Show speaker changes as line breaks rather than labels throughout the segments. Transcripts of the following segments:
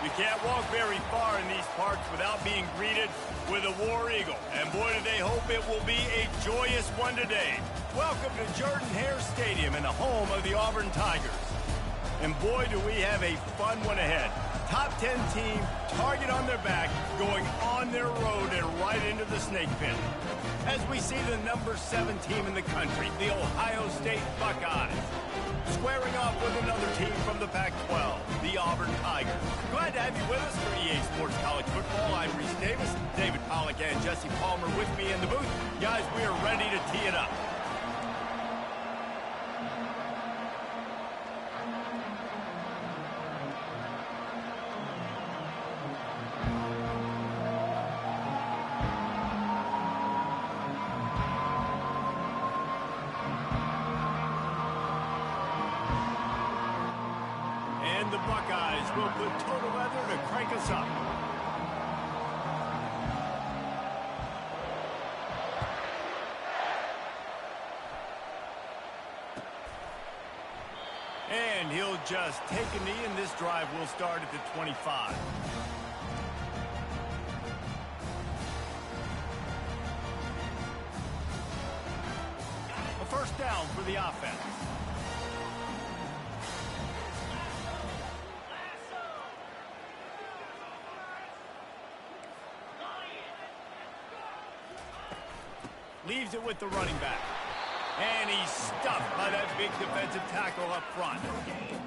You can't walk very far in these parts without being greeted with a War Eagle. And boy, do they hope it will be a joyous one today. Welcome to Jordan-Hare Stadium and the home of the Auburn Tigers. And boy, do we have a fun one ahead. Top 10 team, target on their back, going on their road and right into the snake pit. As we see the number 7 team in the country, the Ohio State Buckeyes, squaring off with another team from the Pac-12, the Auburn Tigers. Glad to have you with us for EA Sports College Football. I'm Reese Davis, David Pollack and Jesse Palmer with me in the booth. Guys, we are ready to tee it up. And the Buckeyes will put total weather to crank us up. And he'll just take a knee, and this drive will start at the 25. A first down for the offense. Leaves it with the running back. And he's stuffed by that big defensive tackle up front.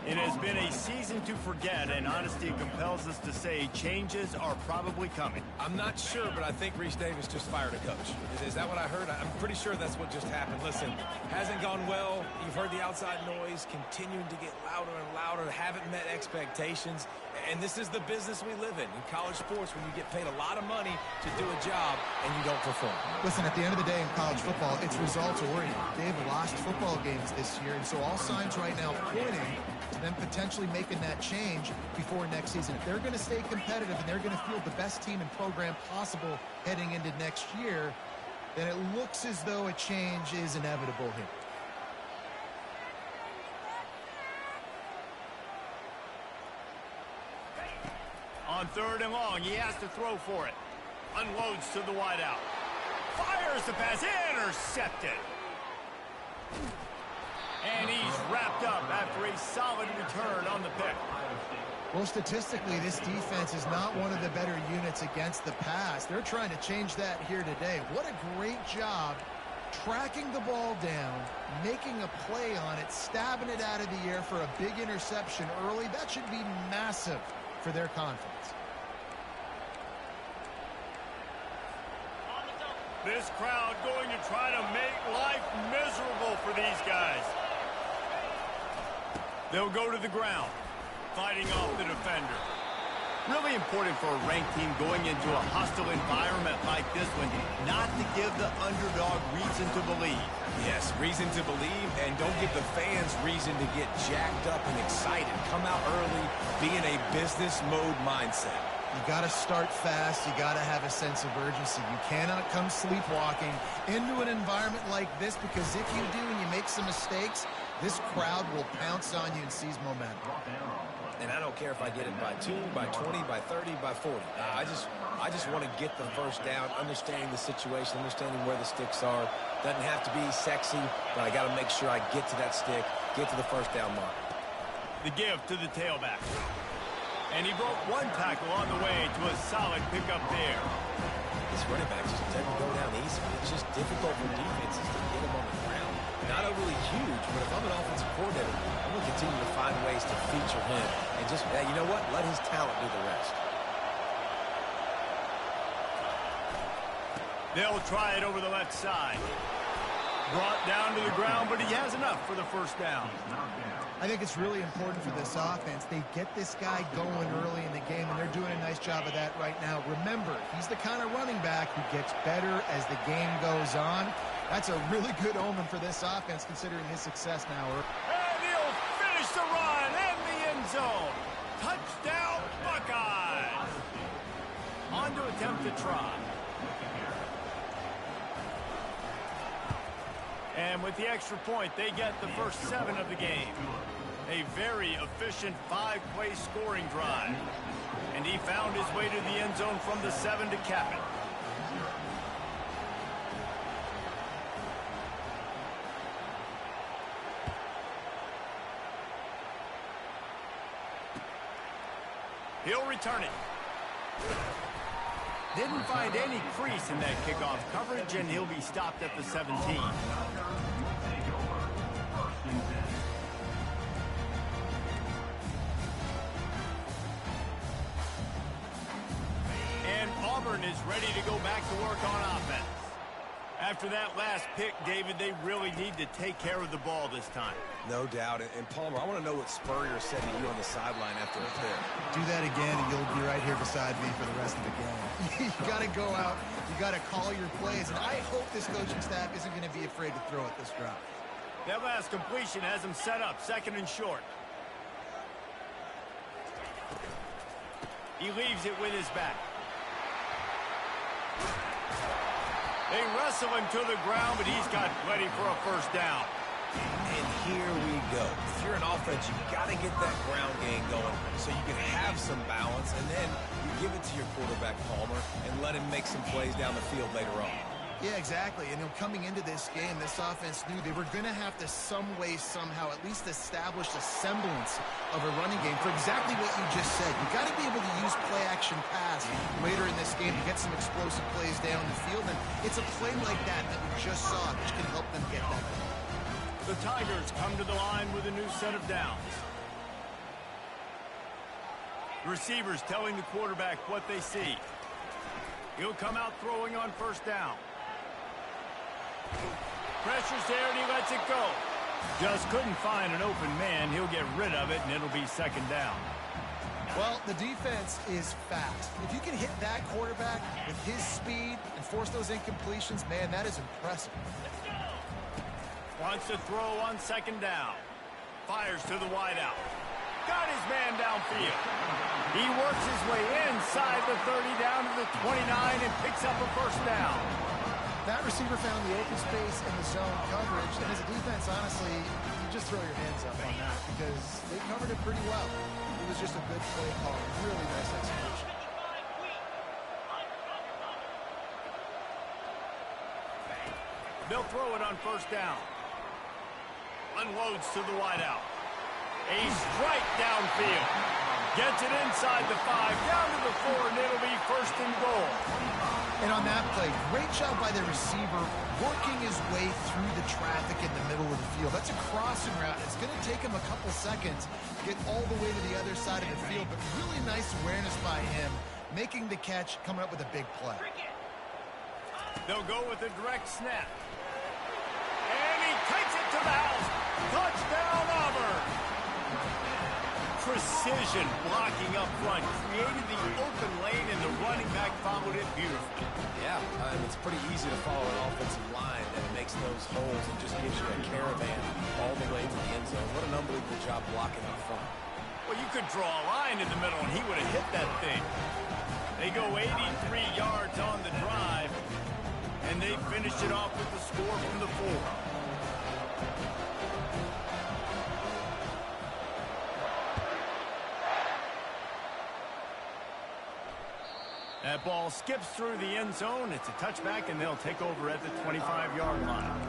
It has been a season to forget, and honesty compels us to say changes are probably coming.
I'm not sure, but I think Reese Davis just fired a coach. Is that what I heard? I'm pretty sure that's what just happened. Listen, hasn't gone well. You've heard the outside noise continuing to get louder and louder. Haven't met expectations. And this is the business we live in college sports, when you get paid a lot of money to do a job and you don't perform.
Listen, at the end of the day in college football, it's results-oriented. They've lost football games this year, and so all signs right now pointing to them potentially making that change before next season. If they're going to stay competitive and they're going to field the best team and program possible heading into next year, then it looks as though a change is inevitable here.
On 3rd and long, he has to throw for it. Unloads to the wideout. Fires the pass, intercepted. And he's wrapped up after a solid return on the pick.
Well, statistically, this defense is not one of the better units against the pass. They're trying to change that here today. What a great job tracking the ball down, making a play on it, stabbing it out of the air for a big interception early. That should be massive for their confidence.
This crowd going to try to make life miserable for these guys. They'll go to the ground, fighting off the defender. Really important for a ranked team going into a hostile environment like this one, not to give the underdog reason to believe.
Yes, reason to believe, and don't give the fans reason to get jacked up and excited. Come out early, be in a business mode mindset.
You got to start fast. You got to have a sense of urgency. You cannot come sleepwalking into an environment like this, because if you do and you make some mistakes, this crowd will pounce on you and seize momentum.
And I don't care if I get it by 2, by 20, by 30, by 40. I just want to get the first down, understanding the situation, understanding where the sticks are. Doesn't have to be sexy, but I got to make sure I get to that stick, get to the first down mark.
The give to the tailback. And he broke one tackle on the way to a solid pickup there.
This running back just doesn't go down easy. It's just difficult for defenses to get him on the ground. Not overly huge, but if I'm an offensive coordinator, I'm going to continue to find ways to feature him. And just, you know what? Let his talent do the rest.
They'll try it over the left side. Brought down to the ground, but he has enough for the first down.
I think it's really important for this offense. They get this guy going early in the game, and they're doing a nice job of that right now. Remember, he's the kind of running back who gets better as the game goes on. That's a really good omen for this offense, considering his success now.
And he'll finish the run in the end zone. Touchdown, Buckeyes. On to attempt to try. And with the extra point, they get the first 7 of the game. A very efficient 5-play scoring drive. And he found his way to the end zone from the 7 to cap it. He'll return it. Didn't find any crease in that kickoff coverage, and he'll be stopped at the 17. And Auburn is ready to go back to work on offense. After that last pick, David, they really need to take care of the ball this time.
No doubt. And Palmer, I want to know what Spurrier said to you on the sideline after a pick.
Do that again, and you'll be right here beside me for the rest of the game. You got to go out. You got to call your plays. And I hope this coaching staff isn't going to be afraid to throw at this drive.
That last completion has him set up, 2nd and short. He leaves it with his back. They wrestle him to the ground, but he's got plenty for a first down.
And here we go. If you're an offense, you got to get that ground game going so you can have some balance, and then you give it to your quarterback, Palmer, and let him make some plays down the field later on.
Yeah, exactly. And coming into this game, this offense knew they were going to have to some way, somehow, at least establish a semblance of a running game for exactly what you just said. You got to be able to use play-action pass later in this game to get some explosive plays down the field, and it's a play like that that we just saw, which can help them get that.
The Tigers come to the line with a new set of downs. Receivers telling the quarterback what they see. He'll come out throwing on first down. Pressure's there and he lets it go. Just couldn't find an open man. He'll get rid of it and it'll be second down.
Well, the defense is fast. If you can hit that quarterback with his speed and force those incompletions, man, that is impressive.
Wants to throw on second down. Fires to the wideout. Got his man downfield. He works his way inside the 30 down to the 29 and picks up a first down.
That receiver found the open space in the zone coverage, and as a defense, honestly, you just throw your hands up on that because they covered it pretty well. It was just a good play call. Really nice execution.
They'll throw it on first down. Unloads to the wideout. A strike downfield. Gets it inside the 5, down to the 4, and it'll be first and goal.
And on that play, great job by the receiver working his way through the traffic in the middle of the field. That's a crossing route. It's going to take him a couple seconds to get all the way to the other side of the field, but really nice awareness by him, making the catch, coming up with a big play.
They'll go with a direct snap. And he takes it to the house. Touchdown, Auburn. Precision blocking up front. Created the open lane, and the running back followed it beautifully.
Yeah, it's pretty easy to follow an offensive line that makes those holes and just gives you a caravan all the way to the end zone. What an unbelievable job blocking up front.
Well, you could draw a line in the middle, and he would have hit that thing. They go 83 yards on the drive, and they finish it off with the score from the 4. That ball skips through the end zone. It's a touchback, and they'll take over at the 25-yard line.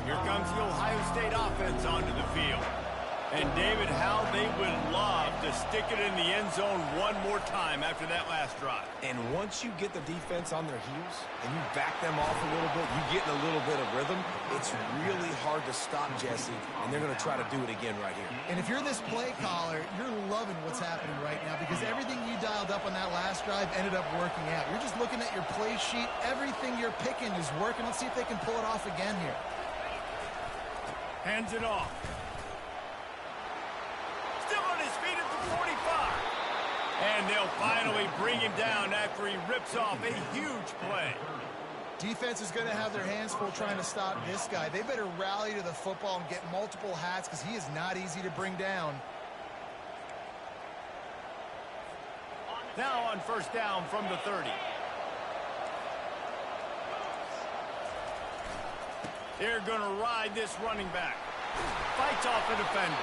Here comes the Ohio State offense onto the field. And, David, how they would love to stick it in the end zone one more time after that last drive.
And once you get the defense on their heels and you back them off a little bit, you get in a little bit of rhythm, it's really hard to stop Jesse, and they're going to try to do it again right here.
And if you're this play caller, you're loving what's happening right now because everything you dialed up on that last drive ended up working out. You're just looking at your play sheet. Everything you're picking is working. Let's see if they can pull it off again here.
Hands it off. Still on his feet at the 45. And they'll finally bring him down after he rips off a huge play.
Defense is going to have their hands full trying to stop this guy. They better rally to the football and get multiple hats because he is not easy to bring down.
Now on first down from the 30. They're going to ride this running back. Fights off a defender.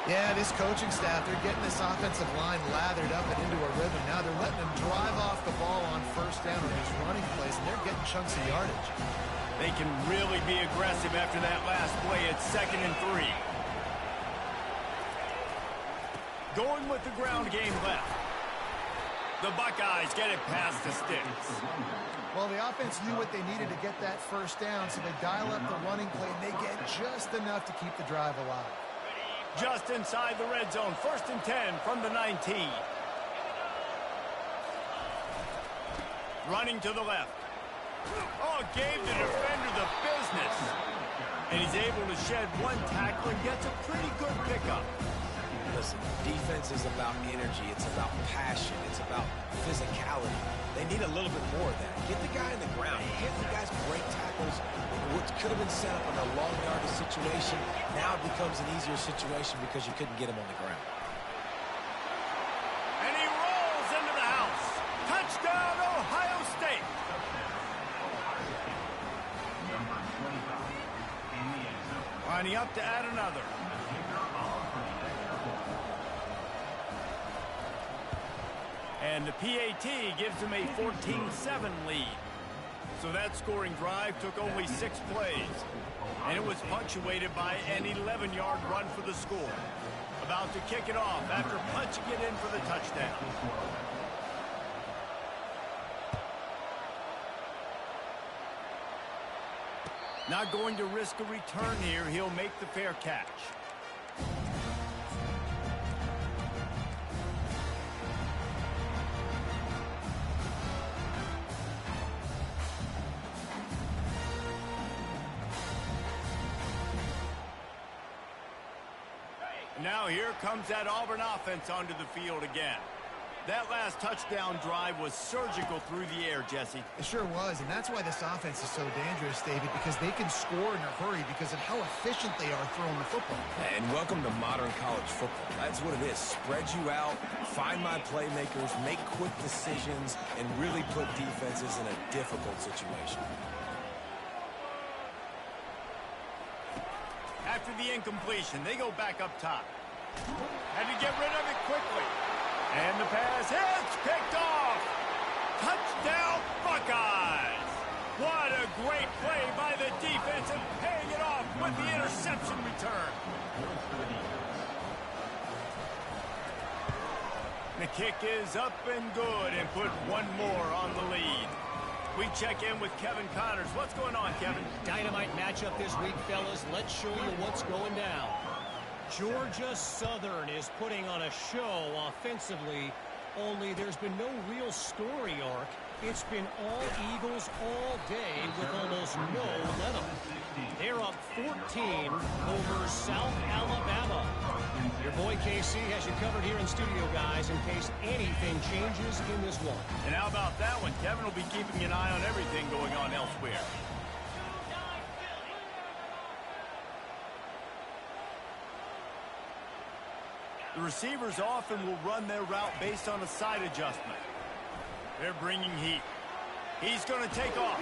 Yeah, this coaching staff, they're getting this offensive line lathered up and into a rhythm. Now they're letting them drive off the ball on first down on these running plays, and they're getting chunks of yardage.
They can really be aggressive after that last play at 2nd and 3. Going with the ground game left. The Buckeyes get it past the sticks.
Well, the offense knew what they needed to get that first down, so they dial up the running play, and they get just enough to keep the drive alive.
Just inside the red zone. 1st and 10 from the 19. Running to the left. Oh, gave the defender the business. And he's able to shed one tackle and gets a pretty good pickup.
Listen, defense is about energy. It's about passion. It's about physicality. They need a little bit more of that. Get the guy in the ground. Get the guys break tackles. What could have been set up in a long yardage situation now becomes an easier situation because you couldn't get him on the ground.
And he rolls into the house. Touchdown, Ohio State. Lining up to add another. And the PAT gives them a 14-7 lead. So that scoring drive took only 6 plays. And it was punctuated by an 11-yard run for the score. About to kick it off after punching it in for the touchdown. Not going to risk a return here. He'll make the fair catch. Now here comes that Auburn offense onto the field again. That last touchdown drive was surgical through the air, Jesse.
It sure was, and that's why this offense is so dangerous, David, because they can score in a hurry because of how efficient they are throwing the football.
And welcome to modern college football. That's what it is. Spread you out, find my playmakers, make quick decisions, and really put defenses in a difficult situation.
After the incompletion, they go back up top. Had to get rid of it quickly. And the pass hits, picked off. Touchdown, Buckeyes. What a great play by the defense and paying it off with the interception return. The kick is up and good and put one more on the lead. We check in with Kevin Connors. What's going on, Kevin?
Dynamite matchup this week, fellas. Let's show you what's going down. Georgia Southern is putting on a show offensively, only there's been no real story arc. It's been all Eagles all day with almost no let 'em. They're up 14 over South Alabama. Your boy KC has you covered here in studio, guys, in case anything changes in this one.
And how about that one? Kevin will be keeping an eye on everything going on elsewhere. The receivers often will run their route based on a side adjustment. They're bringing heat. He's going to take off.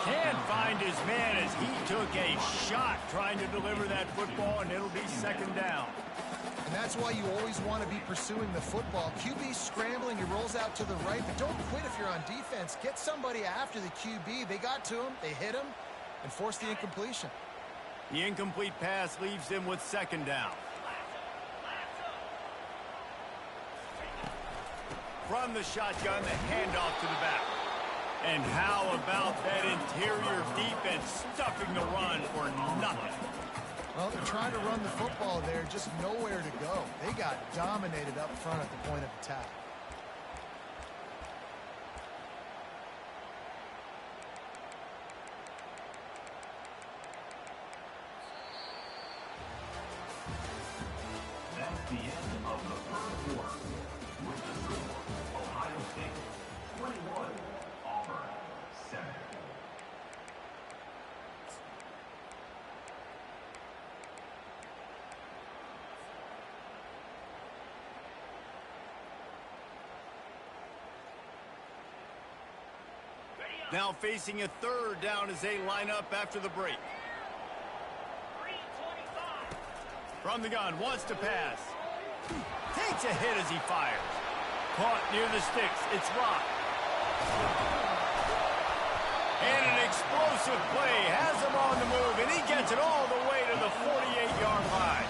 Can't find his man as he took a shot trying to deliver that football, and it'll be second down.
And that's why you always want to be pursuing the football. QB scrambling, he rolls out to the right, but don't quit if you're on defense. Get somebody after the QB. They got to him, they hit him, and forced the incompletion.
The incomplete pass leaves him with second down. From the shotgun, the handoff to the back. And how about that interior defense stuffing the run for nothing?
Well, they're trying to run the football there, just nowhere to go. They got dominated up front at the point of attack.
That's the end of the first quarter. With the score, Ohio State 21, Auburn 7.
Now facing a third down as they line up after the break. From the gun, wants to pass. Takes a hit as he fires. Caught near the sticks. It's Rock. And an explosive play has him on the move, and he gets it all the way to the 48-yard line.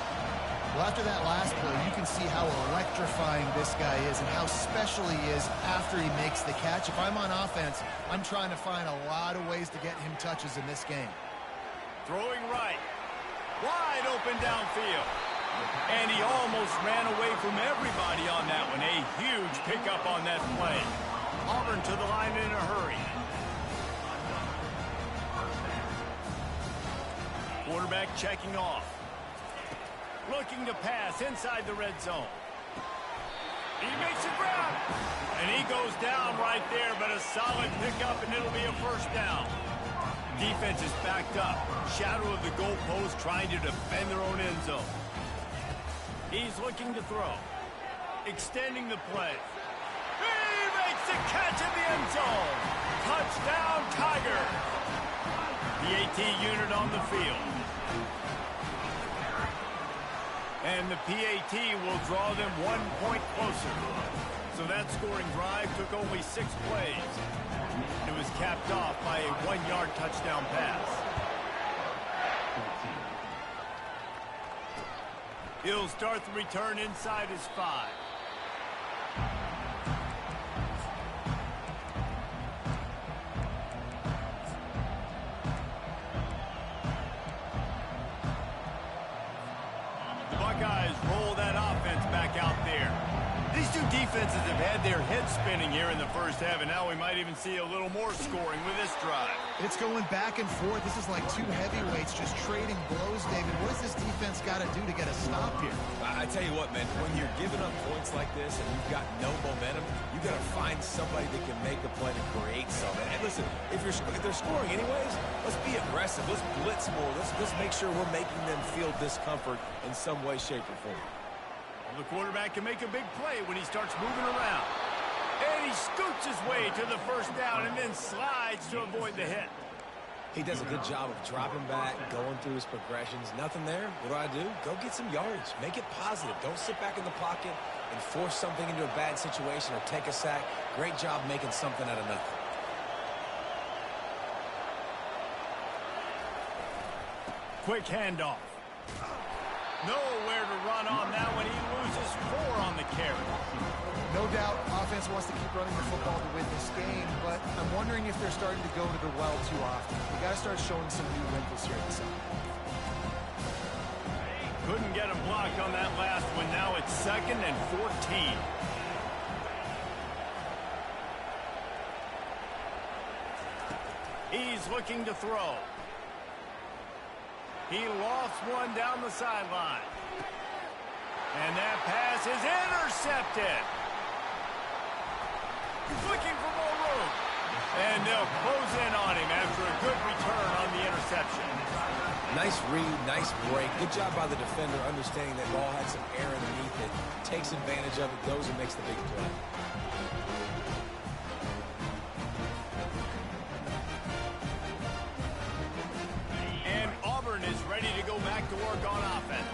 Well, after that last play, you can see how electrifying this guy is and how special he is after he makes the catch. If I'm on offense, I'm trying to find a lot of ways to get him touches in this game.
Throwing right. Wide open downfield. And he almost ran away from everybody on that one. A huge pickup on that play. Auburn to the line in a hurry. Quarterback checking off. Looking to pass inside the red zone. He makes a grab. And he goes down right there, but a solid pickup, and it'll be a first down. Defense is backed up. Shadow of the goalpost trying to defend their own end zone. He's looking to throw. Extending the play. He makes the catch in the end zone. Touchdown, Tiger. The AT unit on the field. And the PAT will draw them 1 point closer. So that scoring drive took only 6 plays. It was capped off by a 1-yard touchdown pass. He'll start the return inside his 5. The Buckeyes roll that offense back out there. These two defenses have had their heads spinning here in the first half, and now we might even see a little more scoring with this drive.
It's going back and forth. This is like two heavyweights just trading blows, David. What does this defense got to do to get a stop here?
I tell you what, man, when you're giving up points like this and you've got no momentum, you got to find somebody that can make a play to create something. And listen, if they're scoring anyways, let's be aggressive. Let's blitz more. Let's make sure we're making them feel discomfort in some way, shape, or form.
The quarterback can make a big play when he starts moving around. And he scoots his way to the first down and then slides to avoid the hit.
He does a good job of dropping back, going through his progressions. Nothing there. What do? Go get some yardage. Make it positive. Don't sit back in the pocket and force something into a bad situation or take a sack. Great job making something out of nothing.
Quick handoff. Nowhere to run on that one. He loses 4 on the carry.
No doubt offense wants to keep running the football to win this game, but I'm wondering if they're starting to go to the well too often. They got to start showing some new wrinkles here inside.
Couldn't get him blocked on that last one. Now it's 2nd and 14. He's looking to throw. He lost one down the sideline. And that pass is intercepted. He's looking for more room. And they'll close in on him after a good return on the interception.
Nice read, nice break. Good job by the defender understanding that ball had some air underneath it. Takes advantage of it, goes and makes the big play.
Is ready to go back to work on offense.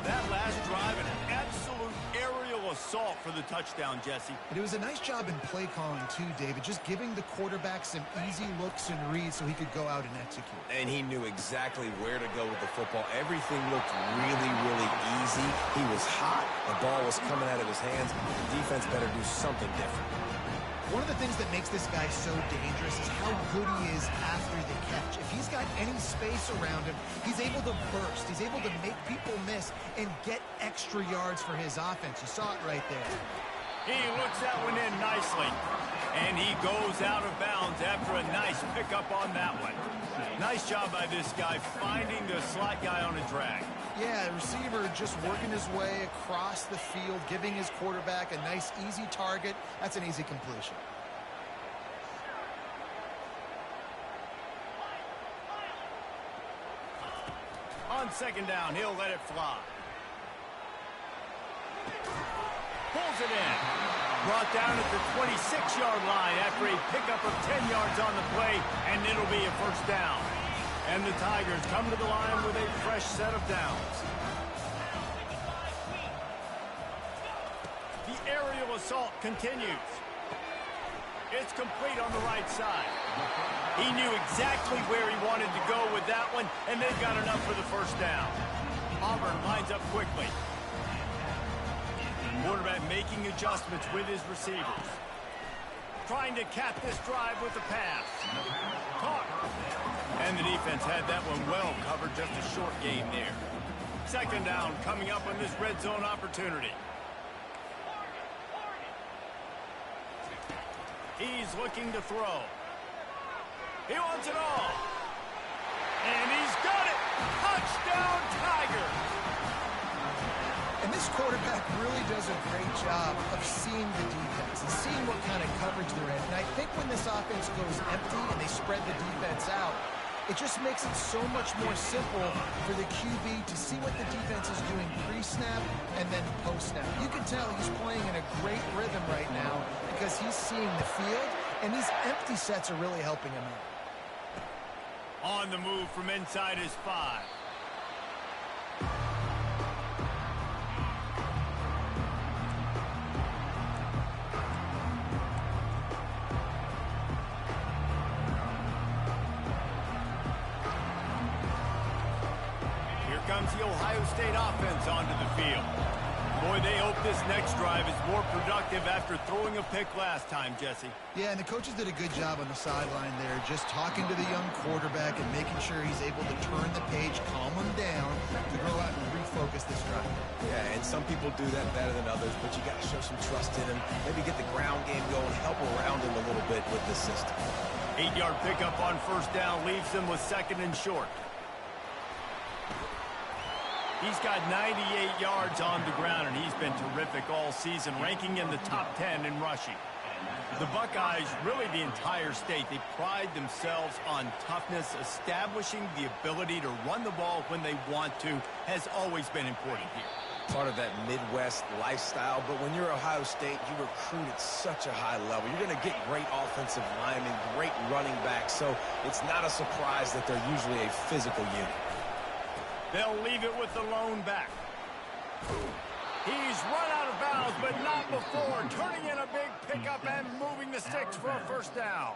That last drive, an absolute aerial assault for the touchdown, Jesse.
And it was a nice job in play calling too, David, just giving the quarterback some easy looks and reads so he could go out and execute.
And he knew exactly where to go with the football. Everything looked really, really easy. He was hot. The ball was coming out of his hands. The defense better do something different.
One of the things that makes this guy so dangerous is how good he is after the catch. If he's got any space around him, he's able to burst. He's able to make people miss and get extra yards for his offense. You saw it right there.
He looks that one in nicely. And he goes out of bounds after a nice pickup on that one. Nice job by this guy finding the slot guy on a drag.
Yeah, the receiver just working his way across the field, giving his quarterback a nice, easy target. That's an easy completion.
On 2nd down, he'll let it fly. Pulls it in. Brought down at the 26-yard line after a pickup of 10 yards on the play, and it'll be a first down. And the Tigers come to the line with a fresh set of downs. The aerial assault continues. It's complete on the right side. He knew exactly where he wanted to go with that one, and they've got enough for the first down. Auburn lines up quickly. Quarterback making adjustments with his receivers. Trying to cap this drive with the pass. Caught. And the defense had that one well covered, just a short game there. 2nd down coming up on this red zone opportunity. He's looking to throw. He wants it all. And he's got it. Touchdown, Tigers.
And this quarterback really does a great job of seeing the defense and seeing what kind of coverage they're in. And I think when this offense goes empty and they spread the defense out, it just makes it so much more simple for the QB to see what the defense is doing pre-snap and then post-snap. You can tell he's playing in a great rhythm right now because he's seeing the field, and these empty sets are really helping him out.
On the move from inside his 5. comes the Ohio State offense onto the field. Boy, they hope this next drive is more productive after throwing a pick last time, Jesse.
Yeah, and the coaches did a good job on the sideline there, just talking to the young quarterback and making sure he's able to turn the page, calm him down, to go out and refocus this drive.
Yeah, and some people do that better than others, but you got to show some trust in him. Maybe get the ground game going, help around him a little bit with this system.
8-yard pickup on first down leaves them with 2nd and short. He's got 98 yards on the ground, and he's been terrific all season, ranking in the top 10 in rushing. The Buckeyes, really the entire state, they pride themselves on toughness. Establishing the ability to run the ball when they want to has always been important here.
Part of that Midwest lifestyle, but when you're Ohio State, you recruit at such a high level. You're going to get great offensive linemen, great running backs, so it's not a surprise that they're usually a physical unit.
They'll leave it with the lone back. He's run out of bounds, but not before. Turning in a big pickup and moving the sticks for a first down.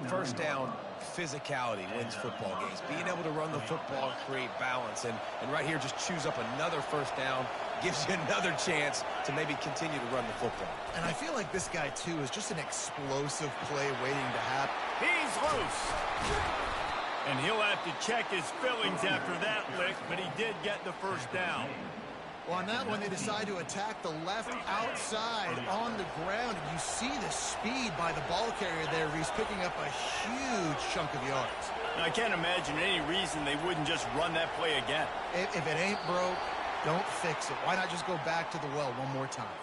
First down, physicality wins football games. Being able to run the football and create balance. And right here, just choose up another first down, gives you another chance to maybe continue to run the football.
And I feel like this guy, too, is just an explosive play waiting to happen.
He's loose. And he'll have to check his fillings after that lick, but he did get the first down.
Well, on that one, they decide to attack the left outside on the ground. And you see the speed by the ball carrier there. He's picking up a huge chunk of yards.
Now, I can't imagine any reason they wouldn't just run that play again.
If it ain't broke, don't fix it. Why not just go back to the well one more time?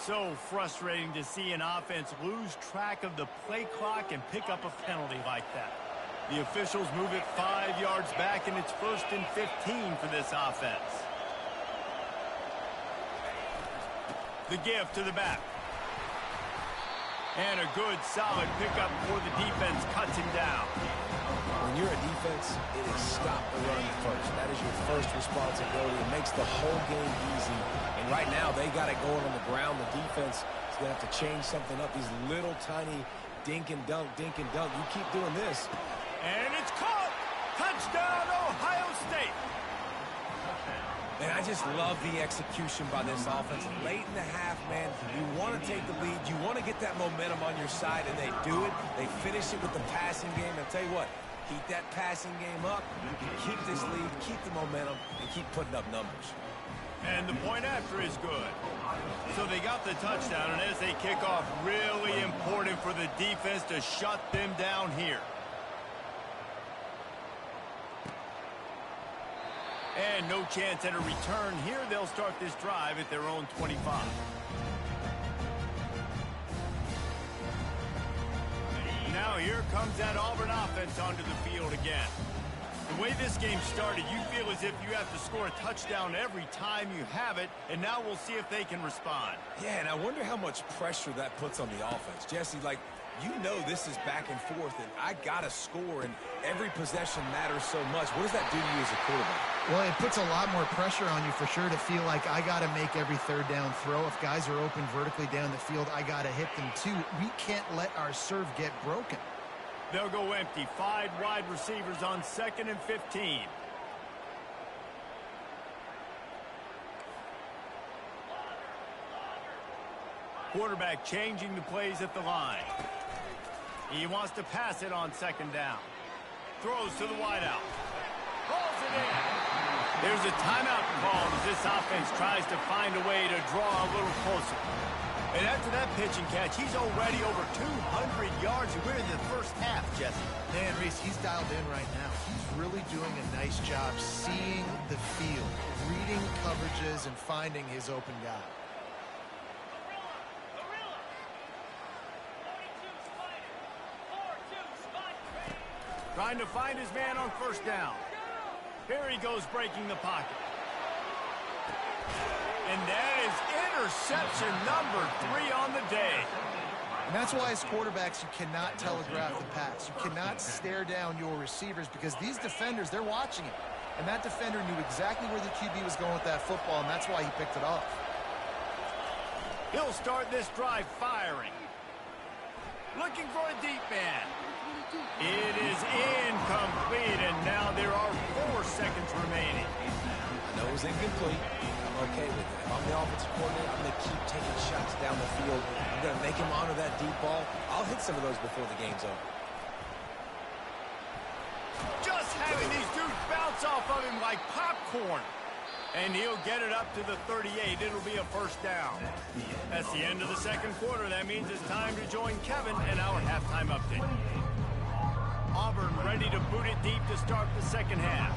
So frustrating to see an offense lose track of the play clock and pick up a penalty like that. The officials move it 5 yards back, and it's 1st and 15 for this offense. The give to the back. And a good, solid pickup before the defense cuts him down.
When you're a defense, it is stop the run first. That is your first responsibility. It makes the whole game easy. And right now, they got it going on the ground. The defense is going to have to change something up. These little tiny dink and dunk, dink and dunk. You keep doing this.
And it's caught! Touchdown, Ohio State!
And I just love the execution by this offense. Late in the half, man, you want to take the lead. You want to get that momentum on your side, and they do it. They finish it with the passing game. And I'll tell you what, keep that passing game up. You can keep this lead, keep the momentum, and keep putting up numbers.
And the point after is good. So they got the touchdown, and as they kick off, really important for the defense to shut them down here. And no chance at a return here. They'll start this drive at their own 25. Now here comes that Auburn offense onto the field again. The way this game started, you feel as if you have to score a touchdown every time you have it, and now we'll see if they can respond.
Yeah, and I wonder how much pressure that puts on the offense. Jesse, like, you know this is back and forth, and I got to score, and every possession matters so much. What does that do to you as a quarterback?
Well, it puts a lot more pressure on you for sure to feel like I got to make every third down throw. If guys are open vertically down the field, I got to hit them too. We can't let our serve get broken.
They'll go empty. 5 wide receivers on 2nd and 15. Quarterback changing the plays at the line. He wants to pass it on 2nd down. Throws to the wideout. Pulls it in. There's a timeout called as this offense tries to find a way to draw a little closer. And after that pitch and catch, he's already over 200 yards, and we're in the first half, Jesse.
Man, Reese, he's dialed in right now. He's really doing a nice job seeing the field, reading coverages, and finding his open guy.
Trying to find his man on 1st down. Here he goes breaking the pocket. And that is interception number 3 on the day.
And that's why as quarterbacks, you cannot telegraph the pass. You cannot stare down your receivers because these defenders, they're watching it. And that defender knew exactly where the QB was going with that football, and that's why he picked it off.
He'll start this drive firing. Looking for a deep man. It is incomplete, and now there are 4 seconds remaining.
was incomplete. I'm okay with it. If I'm the offensive coordinator, I'm going to keep taking shots down the field. I'm going to make him honor that deep ball. I'll hit some of those before the game's over.
Just having these dudes bounce off of him like popcorn. And he'll get it up to the 38. It'll be a first down. That's the end of the second quarter. That means it's time to join Kevin in our halftime update. Auburn ready to boot it deep to start the second half.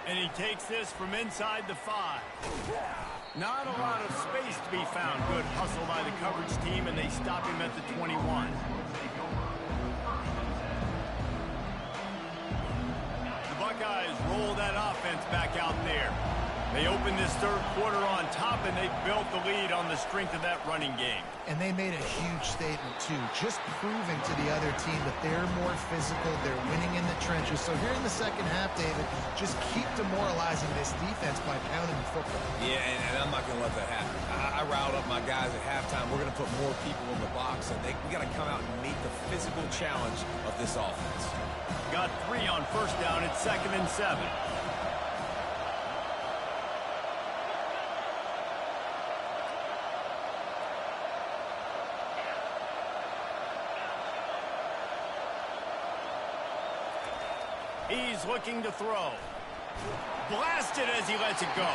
And he takes this from inside the 5. Not a lot of space to be found. Good hustle by the coverage team, and they stop him at the 21. The Buckeyes roll that offense back out there. They open this third quarter on top, and they built the lead on the strength of that running game.
And they made a huge statement, too, just proving to the other team that they're more physical, they're winning in the trenches. So here in the second half, David, just keep demoralizing this defense by pounding the football.
Yeah, and I'm not going to let that happen. I riled up my guys at halftime. We're going to put more people in the box, and we got to come out and meet the physical challenge of this offense.
Got 3 on first down. It's 2nd and 7. He's looking to throw. Blasted as he lets it go.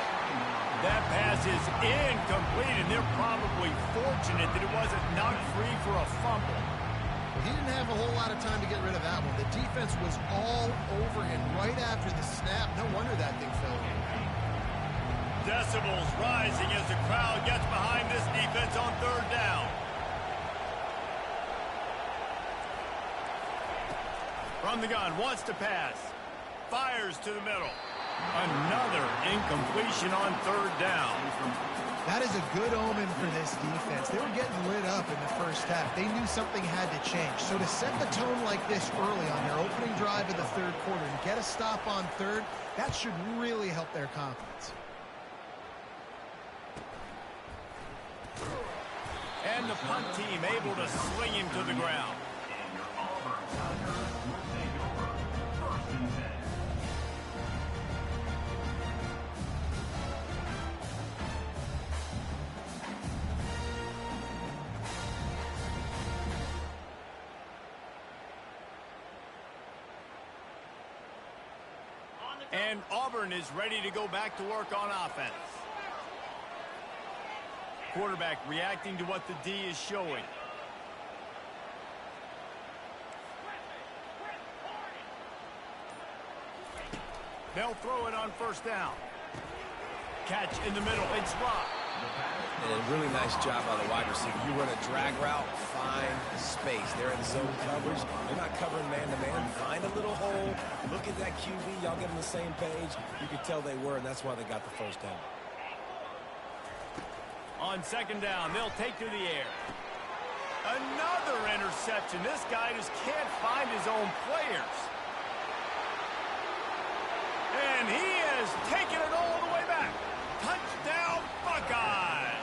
That pass is incomplete, and they're probably fortunate that it wasn't knocked free for a fumble.
Well, he didn't have a whole lot of time to get rid of that one. The defense was all over him right after the snap. No wonder that thing fell.
Decibels rising as the crowd gets behind this defense on third down. From the gun, wants to pass. Fires to the middle. Another incompletion on third down.
That is a good omen for this defense. They were getting lit up in the first half. They knew something had to change. So to set the tone like this early on their opening drive of the third quarter and get a stop on third, that should really help their confidence.
And the punt team able to sling him to the ground. And Auburn is ready to go back to work on offense. Quarterback reacting to what the D is showing. They'll throw it on first down. Catch in the middle. It's dropped.
And a really nice job by the wide receiver. You run a drag route, find space. They're in zone coverage. They're not covering man-to-man. Find a little hole. Look at that QB. Y'all get on the same page. You could tell they were, and that's why they got the first down.
On second down, they'll take to the air. Another interception. This guy just can't find his own players. And he has taken it all the way back. Touchdown, Buckeyes.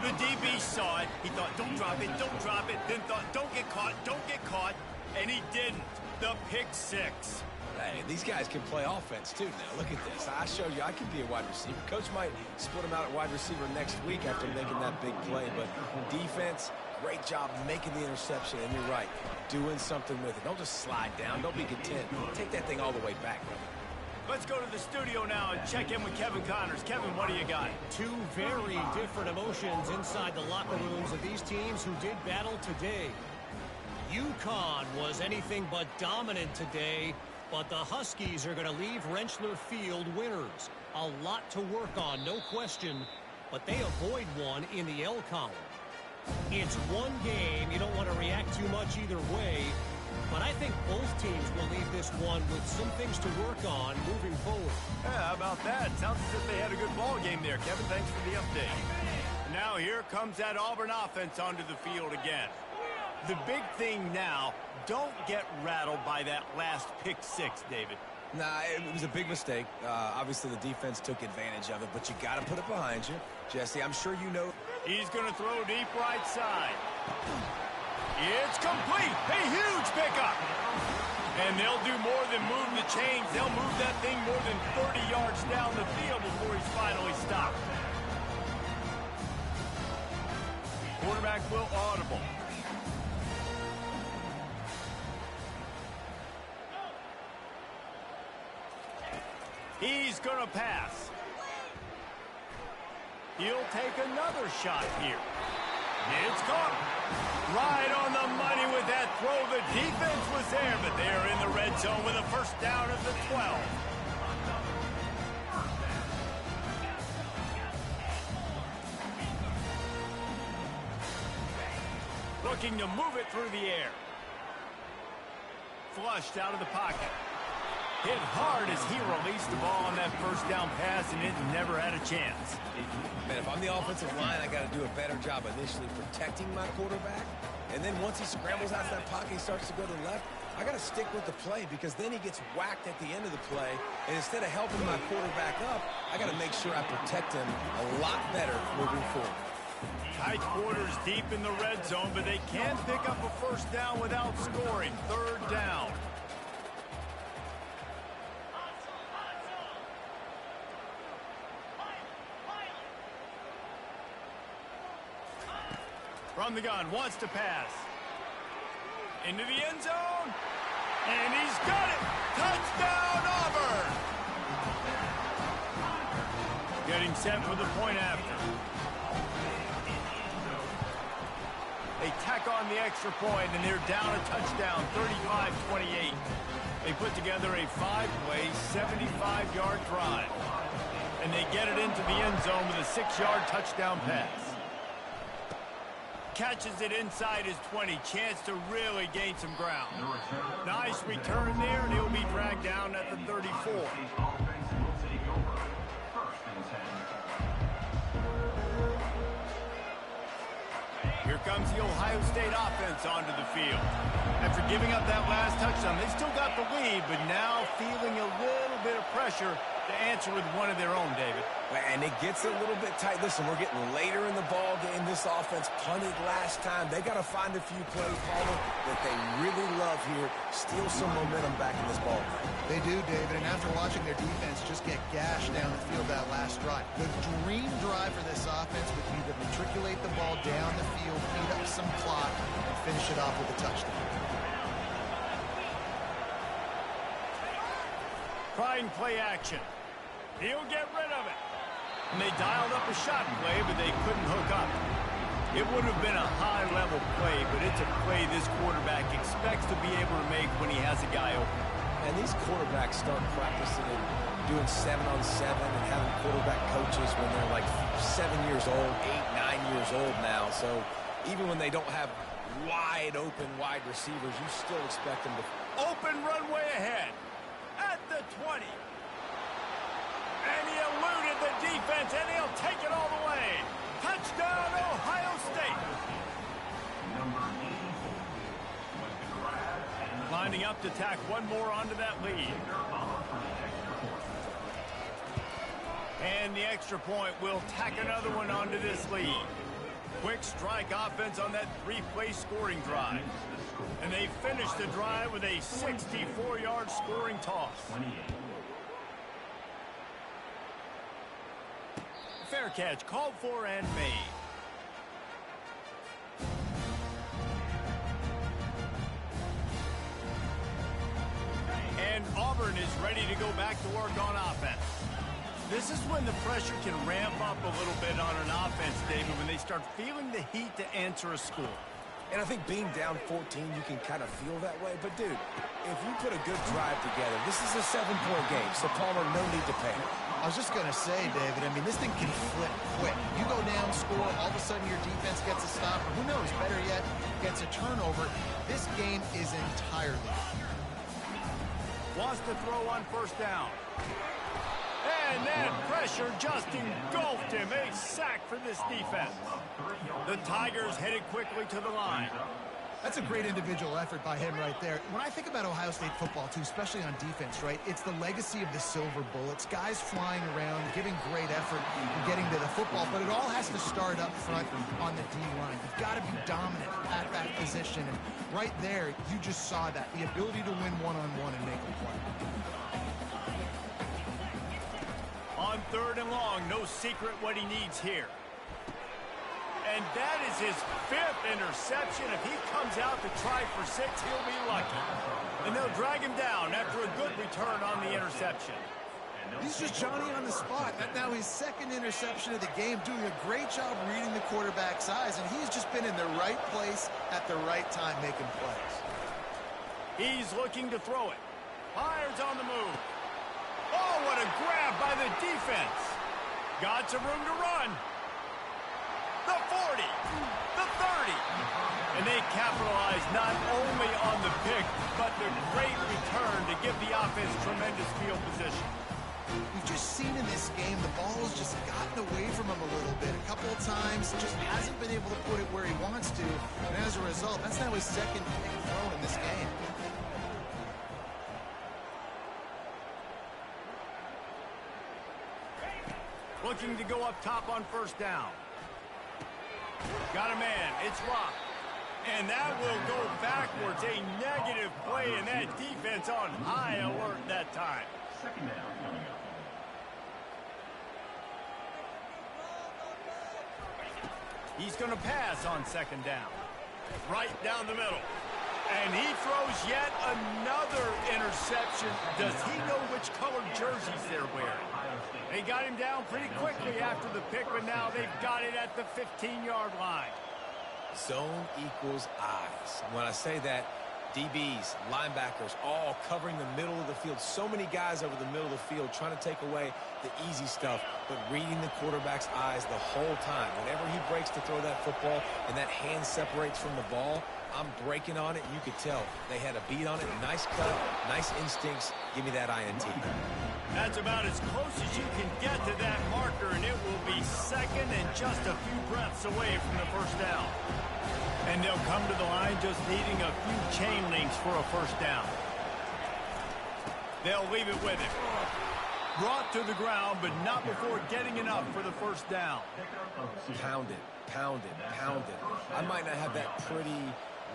The DB saw it. He thought, don't drop it, don't drop it. Then thought, don't get caught. And he didn't. The pick six.
Hey, these guys can play offense, too, now. Look at this. I showed you I can be a wide receiver. Coach might split him out at wide receiver next week after making that big play. But defense, great job making the interception. And you're right, doing something with it. Don't just slide down. Don't be content. Take that thing all the way back, brother.
Let's go to the studio now and check in with Kevin Connors. Kevin, what do you got?
Two very different emotions inside the locker rooms of these teams who did battle today. UConn was anything but dominant today, but the Huskies are going to leave Rentschler Field winners. A lot to work on, no question, but they avoid one in the L column. It's one game. You don't want to react too much either way. But I think both teams will leave this one with some things to work on moving forward.
Yeah, how about that? Sounds as if they had a good ball game there. Kevin, thanks for the update. Now here comes that Auburn offense onto the field again. The big thing now, don't get rattled by that last pick six, David.
Nah, it was a big mistake. Obviously, the defense took advantage of it, but you got to put it behind you. Jesse, I'm sure you know.
He's going to throw deep right side. It's complete. A huge pickup. And they'll do more than move the chains. They'll move that thing more than 30 yards down the field before he's finally stopped. Quarterback will audible. He's going to pass. He'll take another shot here. It's caught. Right on the money with that throw. The defense was there, but they are in the red zone with a first down at the 12. Looking to move it through the air. Flushed out of the pocket. Hit hard as he released the ball on that first down pass, and it never had a chance.
Man, if I'm the offensive line, I got to do a better job initially protecting my quarterback. And then once he scrambles out of that pocket, he starts to go to the left, I got to stick with the play because then he gets whacked at the end of the play. And instead of helping my quarterback up, I got to make sure I protect him a lot better moving forward.
Tight quarters deep in the red zone, but they can pick up a first down without scoring. Third down. From the gun, wants to pass. Into the end zone. And he's got it. Touchdown, Auburn. Getting set for the point after. They tack on the extra point, and they're down a touchdown, 35-28. They put together a 5-play, 75-yard drive. And they get it into the end zone with a 6-yard touchdown pass. Catches it inside his 20. Chance to really gain some ground. Nice return there, and he'll be dragged down at the 34. Here comes the Ohio State offense onto the field. After giving up that last touchdown, they still got the lead, but now feeling a little bit of pressure to answer with one of their own, David.
And it gets a little bit tight. Listen, we're getting later in the ball game. This offense punted last time. They got to find a few plays, Palmer, that they really love here. Steal some momentum back in this ball game.
They do, David, and after watching their defense just get gashed down the field that last drive, the dream drive for this offense would be to matriculate the ball down the field, eat up some clock, and finish it off with a touchdown.
Trying play action. He'll get rid of it. And they dialed up a shot play, but they couldn't hook up. It would have been a high-level play, but it's a play this quarterback expects to be able to make when he has a guy open.
And these quarterbacks start practicing and doing 7-on-7 and having quarterback coaches when they're like 7 years old, 8, 9 years old now. So even when they don't have wide receivers, you still expect them to.
Open runway ahead at the 20. And he eluded the defense, and he'll take it all the way. Touchdown, Ohio State. Lining up to tack one more onto that lead. And the extra point will tack another one onto this lead. Quick strike offense on that 3-play scoring drive. And they finish the drive with a 64-yard scoring toss. Fair catch called for and made. And Auburn is ready to go back to work on offense. This is when the pressure can ramp up a little bit on an offense, David, when they start feeling the heat to answer a score.
And I think being down 14, you can kind of feel that way. But, dude, if you put a good drive together, this is a 7-point game, so Palmer, no need to panic.
I was just going to say, David, I mean, this thing can flip quick. You go down, score, all of a sudden your defense gets a stop, or who knows, better yet, gets a turnover. This game is entirely.
Wants to throw on first down. And that pressure just engulfed him. A sack for this defense. The Tigers headed quickly to the line.
That's a great individual effort by him right there. When I think about Ohio State football, too, especially on defense, right, it's the legacy of the Silver Bullets, guys flying around, giving great effort and getting to the football, but it all has to start up front on the D-line. You've got to be dominant at that position, and right there, you just saw that, the ability to win one-on-one and make a play.
On 3rd and long, no secret what he needs here. And that is his 5th interception. If he comes out to try for 6, he'll be lucky. And they'll drag him down after a good return on the interception.
He's just Johnny on the spot. Now his 2nd interception of the game, doing a great job reading the quarterback's eyes, and he's just been in the right place at the right time making plays.
He's looking to throw it. Fires on the move. Oh, what a grab by the defense. Got some room to run. The 40, the 30, and they capitalize not only on the pick, but the great return to give the offense tremendous field position.
We've just seen in this game the ball has just gotten away from him a little bit. A couple of times, just hasn't been able to put it where he wants to, and as a result, that's now his 2nd pick thrown in this game.
Looking to go up top on 1st down. Got a man. It's Rock. And that will go backwards. A negative play, and that defense on high alert that time.
2nd down coming up.
He's going to pass on 2nd down. Right down the middle. And he throws yet another interception. Does he know which colored jerseys they're wearing? They got him down pretty quickly after the pick, but now they've got it at the 15-yard line.
Zone equals eyes. When I say that, DBs, linebackers, all covering the middle of the field. So many guys over the middle of the field trying to take away the easy stuff, but reading the quarterback's eyes the whole time. Whenever he breaks to throw that football and that hand separates from the ball, I'm breaking on it. You could tell they had a beat on it. Nice cut, nice instincts. Give me that INT.
That's about as close as you can get to that marker, and it will be 2nd and just a few breaths away from the 1st down. And they'll come to the line just needing a few chain links for a 1st down. They'll leave it with him. Brought to the ground, but not before getting enough for the 1st down.
Pound it, pound it, pound it. I might not have that pretty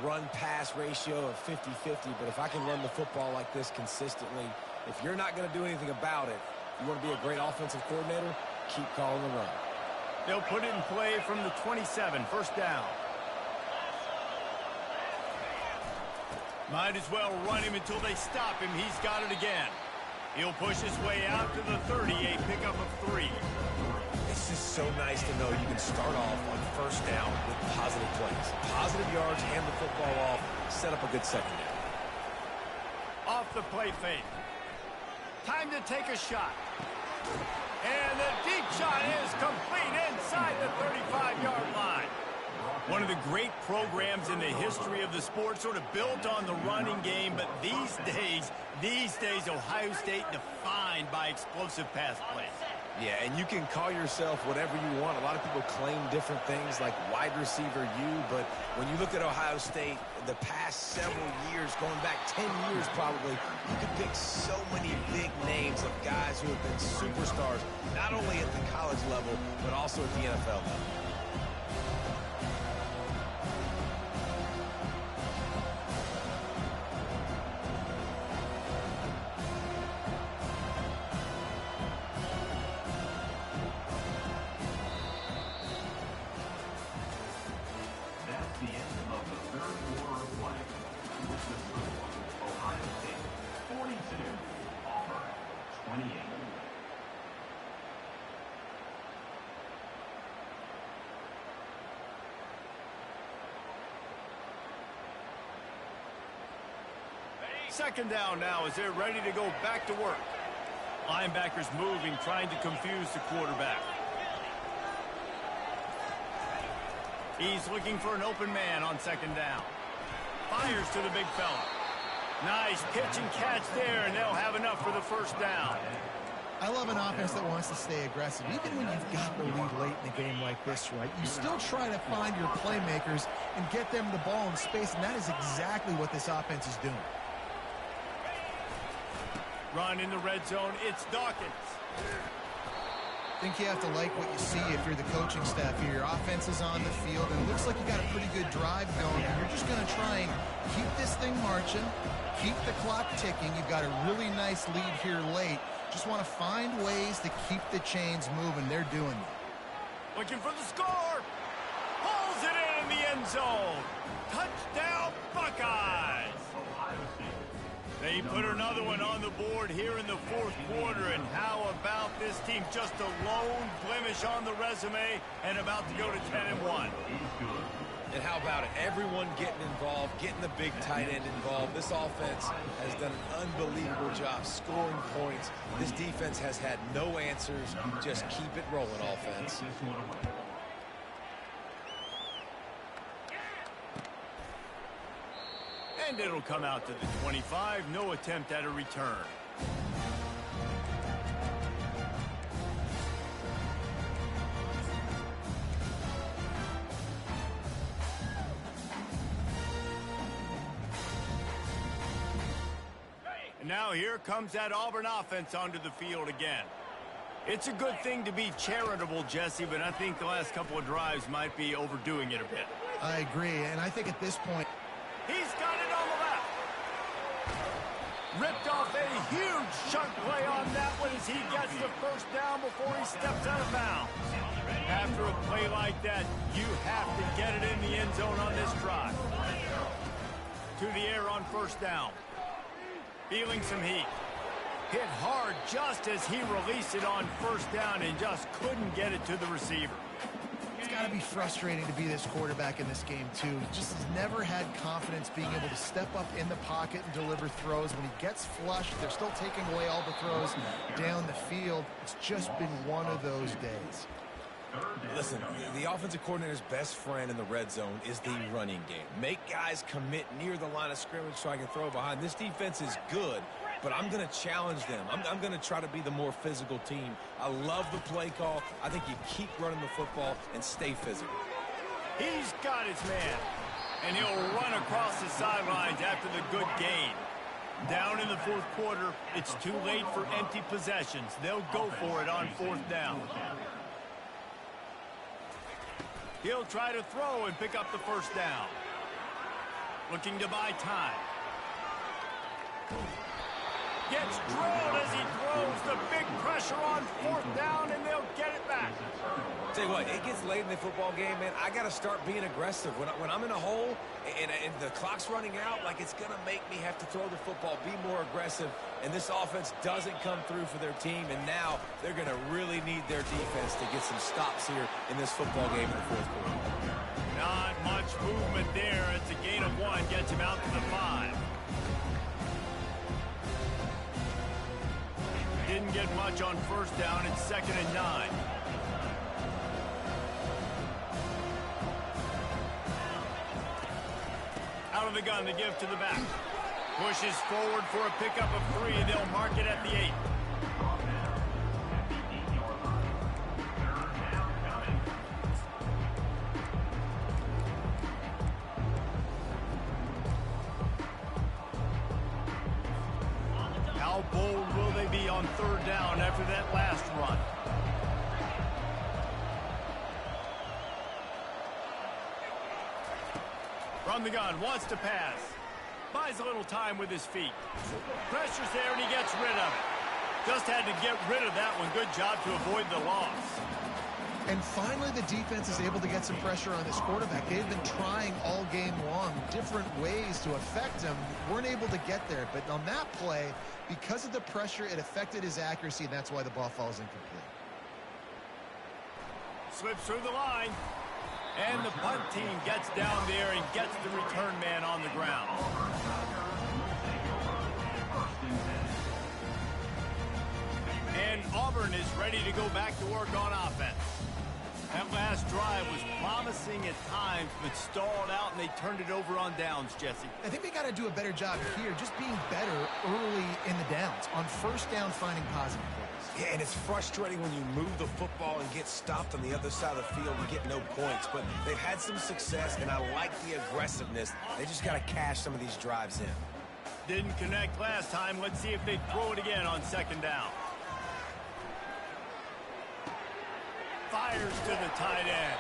run-pass ratio of 50-50, but if I can run the football like this consistently, if you're not going to do anything about it, you want to be a great offensive coordinator, keep calling the run.
They'll put it in play from the 27, 1st down. Might as well run him until they stop him. He's got it again. He'll push his way out to the 30, a pickup of 3.
It's just so nice to know you can start off on 1st down with positive plays. Positive yards, hand the football off, set up a good 2nd down.
Off the play fake. Time to take a shot. And the deep shot is complete inside the 35-yard line. One of the great programs in the history of the sport, sort of built on the running game, but these days, Ohio State defined by explosive pass plays.
Yeah, and you can call yourself whatever you want. A lot of people claim different things like wide receiver U, but when you look at Ohio State, the past several years, going back 10 years probably, you could pick so many big names of guys who have been superstars, not only at the college level, but also at the NFL level.
That's the end of the 3rd quarter of play. With the score, Ohio State 42, Auburn 28.
Second down now as they're ready to go back to work. Linebackers moving, trying to confuse the quarterback. He's looking for an open man on 2nd down. Fires to the big fella. Nice pitch and catch there, and they'll have enough for the 1st down.
I love an offense that wants to stay aggressive. Even when you've got the lead late in a game like this, right, you still try to find your playmakers and get them the ball in space, and that is exactly what this offense is doing.
Run in the red zone. It's Dawkins.
I think you have to like what you see if you're the coaching staff here. Your offense is on the field, and it looks like you got a pretty good drive going, and you're just going to try and keep this thing marching, keep the clock ticking. You've got a really nice lead here late. Just want to find ways to keep the chains moving. They're doing it.
Looking for the score. Pulls it in the end zone. Touchdown, Buckeyes. They put another one on the board here in the fourth quarter. And how about this team? Just a lone blemish on the resume and about to go to 10-1.
And how about it? Everyone getting involved, getting the big tight end involved. This offense has done an unbelievable job scoring points. This defense has had no answers. Just keep it rolling, offense.
And it'll come out to the 25. No attempt at a return. And now here comes that Auburn offense onto the field again. It's a good thing to be charitable, Jesse, but I think the last couple of drives might be overdoing it a bit.
I agree, and I think at this point,
he's got it on the left. Ripped off a huge chunk play on that one as he gets the first down before he steps out of bounds. After a play like that, you have to get it in the end zone on this drive. To the air on first down. Feeling some heat. Hit hard just as he released it on first down and just couldn't get it to the receiver.
it's got to be frustrating to be this quarterback in this game, too. He just has never had confidence being able to step up in the pocket and deliver throws. When he gets flushed, they're still taking away all the throws down the field. It's just been one of those days.
Listen, the offensive coordinator's best friend in the red zone is the running game. Make guys commit near the line of scrimmage so I can throw behind. This defense is good, but I'm going to challenge them. I'm going to try to be the more physical team. I love the play call. I think you keep running the football and stay physical.
He's got his man, and he'll run across the sidelines after the good gain. Down in the fourth quarter, it's too late for empty possessions. They'll go for it on fourth down. He'll try to throw and pick up the first down. Looking to buy time. Gets drilled as he throws the big pressure on fourth down, and they'll get it back.
Tell you what, it gets late in the football game, man. I got to start being aggressive. When I'm in a hole and the clock's running out, like, it's going to make me have to throw the football, be more aggressive, and this offense doesn't come through for their team, and now they're going to really need their defense to get some stops here in this football game in the fourth quarter.
Not much movement there. It's a gain of 1, gets him out to the 5. Didn't get much on first down. It's 2nd and 9. Out of the gun to give to the back. Pushes forward for a pickup of 3. They'll mark it at the 8. How bold will they be on third down after that last run? From the gun, wants to pass. Buys a little time with his feet. Pressure's there and he gets rid of it. Just had to get rid of that one. Good job to avoid the loss.
And finally, the defense is able to get some pressure on this quarterback. They've been trying all game long different ways to affect him. Weren't able to get there. But on that play, because of the pressure, it affected his accuracy, and that's why the ball falls incomplete.
Slips through the line. And the punt team gets down there and gets the return man on the ground. And Auburn is ready to go back to work on offense. That last drive was promising at times, but stalled out, and they turned it over on downs, Jesse.
I think they got to do a better job here, just being better early in the downs. On first down, finding positive plays.
Yeah, and it's frustrating when you move the football and get stopped on the other side of the field and get no points. But they've had some success, and I like the aggressiveness. They just got to cash some of these drives in.
Didn't connect last time. Let's see if they throw it again on second down. Fires to the tight end.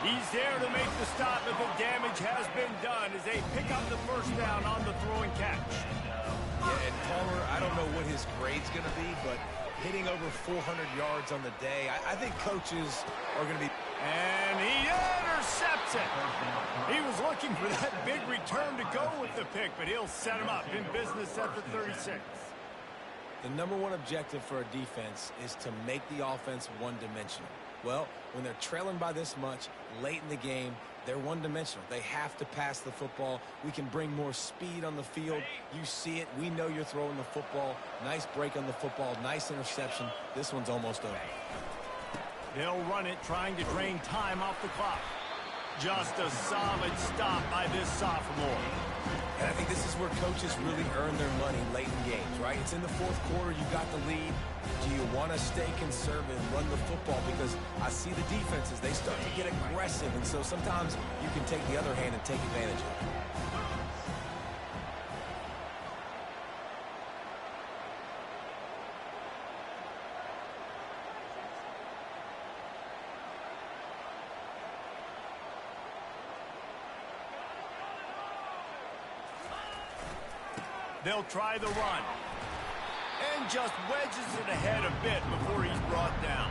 He's there to make the stop, but the damage has been done as they pick up the first down on the throw and catch.
Yeah, and Palmer, I don't know what his grade's going to be, but hitting over 400 yards on the day, I think coaches are going to be...
And he intercepts it. He was looking for that big return to go with the pick, but he'll set him up in business at the 36.
The number one objective for a defense is to make the offense one-dimensional. Well, when they're trailing by this much late in the game, they're one-dimensional. They have to pass the football. We can bring more speed on the field. You see it. We know you're throwing the football. Nice break on the football. Nice interception. This one's almost over.
They'll run it, trying to drain time off the clock. Just a solid stop by this sophomore.
And I think this is where coaches really earn their money late in games, right? It's in the fourth quarter. You got the lead. Do you want to stay conservative and run the football? Because I see the defenses, they start to get aggressive. And so sometimes you can take the other hand and take advantage of it.
They'll try the run. And just wedges it ahead a bit before he's brought down.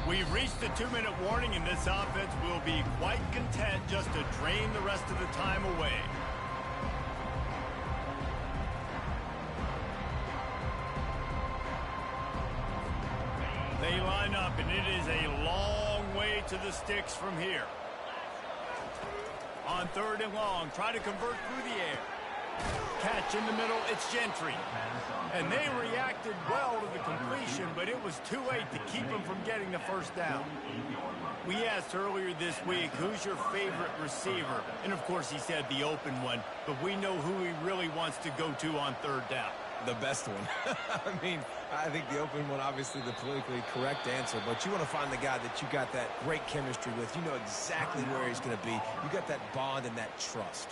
We've reached the 2-minute warning, and this offense will be quite content just to drain the rest of the time away. They line up, and it is a long way to the sticks from here. On third and long, try to convert through the air. Catch in the middle, it's Gentry. And they reacted well to the completion, but it was too late to keep them from getting the first down. We asked earlier this week, who's your favorite receiver? And of course he said the open one, but we know who he really wants to go to on third down.
The best one. I mean, I think the open one, obviously the politically correct answer, but you want to find the guy that you got that great chemistry with. You know exactly where he's going to be. You got that bond and that trust.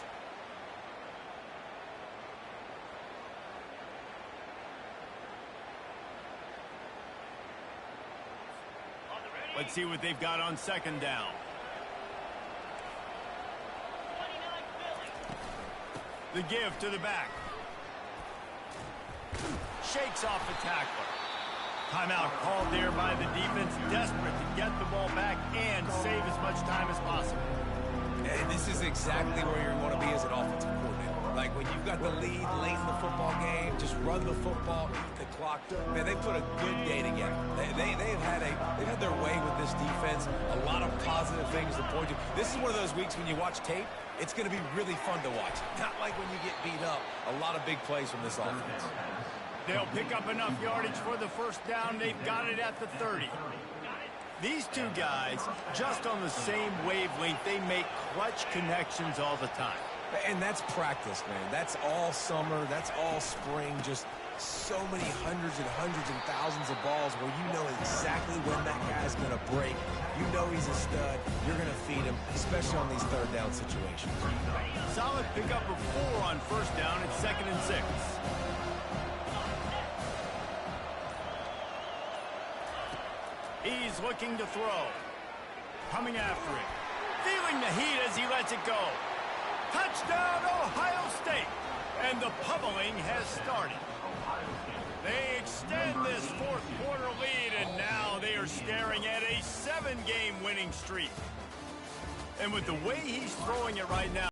Let's see what they've got on second down. The give to the back. Shakes off the tackler. Timeout called there by the defense, desperate to get the ball back and save as much time as possible.
And this is exactly where you want to be as an offensive coordinator. Like when you've got the lead late in the football game, just run the football, eat the clock. Man, they put a good day together. They've had their way with this defense. A lot of positive things to point to. This is one of those weeks when you watch tape, it's going to be really fun to watch. Not like when you get beat up. A lot of big plays from this offense.
They'll pick up enough yardage for the first down. They've got it at the 30. These two guys, just on the same wavelength, they make clutch connections all the time.
And that's practice, man. That's all summer. That's all spring. Just so many hundreds and thousands of balls where you know exactly when that guy's going to break. You know he's a stud. You're going to feed him, especially on these third down situations.
Solid pickup of 4 on first down. It's 2nd and 6. He's looking to throw. Coming after it. Feeling the heat as he lets it go. Touchdown, Ohio State. And the pummeling has started. They extend this fourth quarter lead, and now they are staring at a 7-game winning streak. And with the way he's throwing it right now,